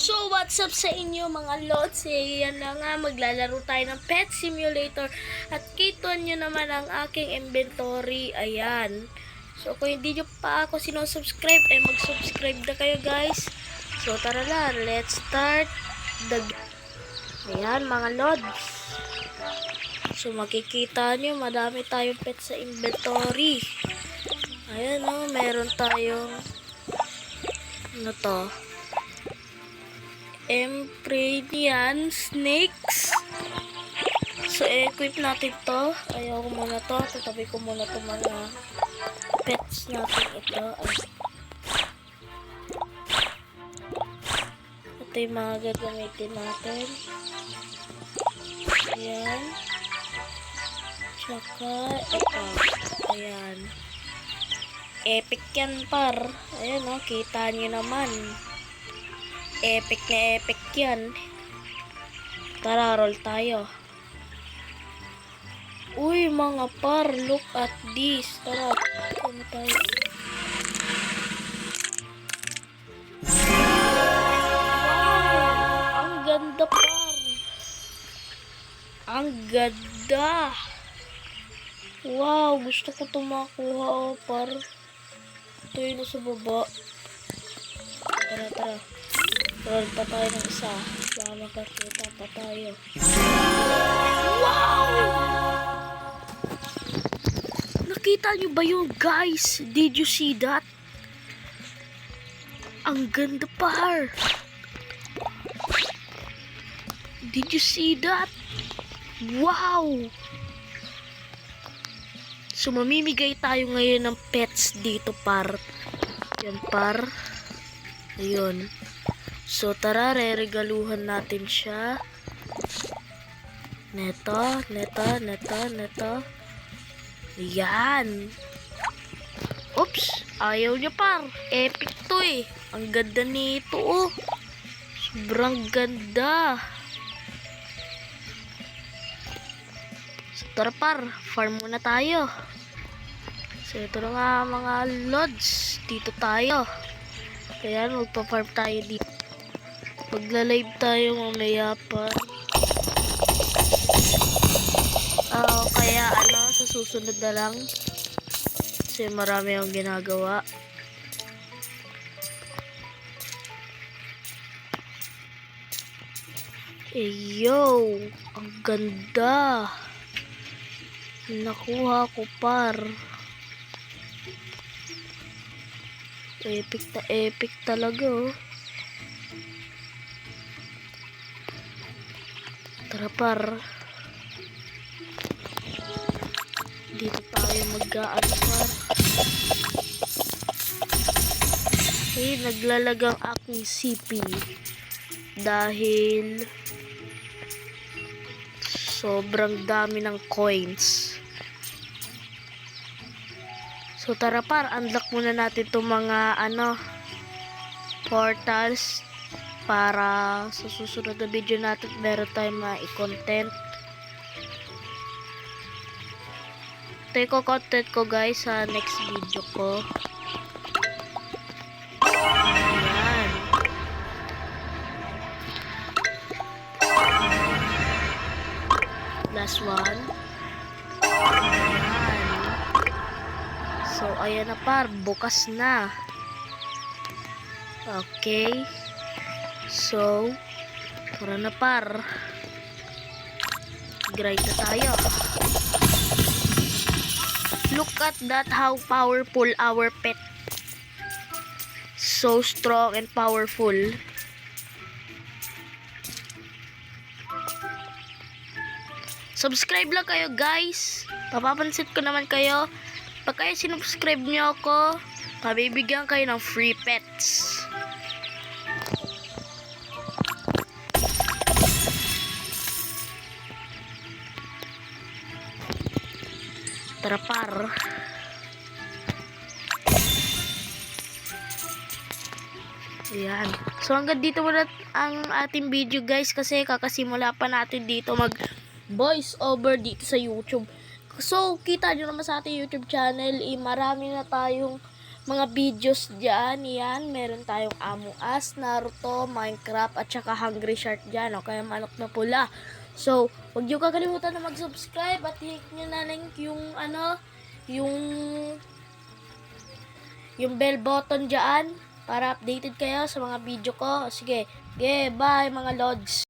So, what's up sa inyo mga lods? Yan na nga, maglalaro tayo ng Pet Simulator. At kita nyo naman ang aking inventory. Ayan. So, kung hindi nyo pa ako sinosubscribe, mag-subscribe na kayo guys. So, tara na, let's start the... Ayan mga lods. So, makikita nyo, madami tayong pet sa inventory. Ayan o, meron tayong... Ano to? Empredian snakes. So, equip natin to. Ayaw ko muna to. Tatabi ko muna to mga pets natin. Ito. Ito yung mga gagamitin natin. Ayan. Tsaka, ito. Ayan. Epic yan par. Ayan o, kita nyo naman. Epic na epic yan. Tara, roll tayo. Uy, mga par, look at this. Tara, ano tayo? Wow! Ang ganda par. Ang ganda. Wow, gusto ko ito makuha par. Ito yun sa baba. Tara, tara. Roll pa tayo ng isa. Baka makakita pa tayo. Wow! Nakita nyo ba yun, guys? Did you see that? Ang ganda par. Did you see that? Wow! So, mamimigay tayo ngayon ng pets dito par. Yan par. Ayun. So, tara, re-regaluhan natin siya. Neto. Yan. Oops, ayaw niya par. Epic to eh. Ang ganda nito oh. Sobrang ganda. So, tara par, farm muna tayo. So, ito na nga mga lods. Dito tayo. Kaya magpa-farm tayo dito. Magla-live tayo mamaya pa. Kaya sa susunod na lang. Kasi marami akong ginagawa. Yo! Ang ganda! Nakuha ko par. Epic na epic talaga oh. Tara par. Dito tayo mag-aan par. Okay, naglalagang aking CP. Dahil sobrang dami ng coins. So tara par, unlock muna natin itong mga portals. Para sa susunod na video natin meron tayong ma-content. Ito yung content ko guys sa next video ko. Ayan. Last one. Ayan. So ayan na par, bukas na. Okay. So, tara na par. Grind na tayo. Look at that, how powerful our pet. So strong and powerful. Subscribe lang kayo guys. Papapansin ko naman kayo. Pag kayo sinubscribe nyo ako, pabibigyan kayo ng free pets. Tara par. Ayan. So hanggang dito muna ang ating video guys. Kasi kakasimula pa natin dito mag voice over dito sa YouTube. So kita nyo naman sa ating YouTube channel. Marami na tayong mga videos dyan. Yan, meron tayong Among Us, Naruto, Minecraft, at saka Hungry Shark dyan, o kaya manok na pula. So, huwag nyo kakalimutan na mag-subscribe at hit nyo na lang yung bell button dyan para updated kayo sa mga video ko. Sige, bye mga lods!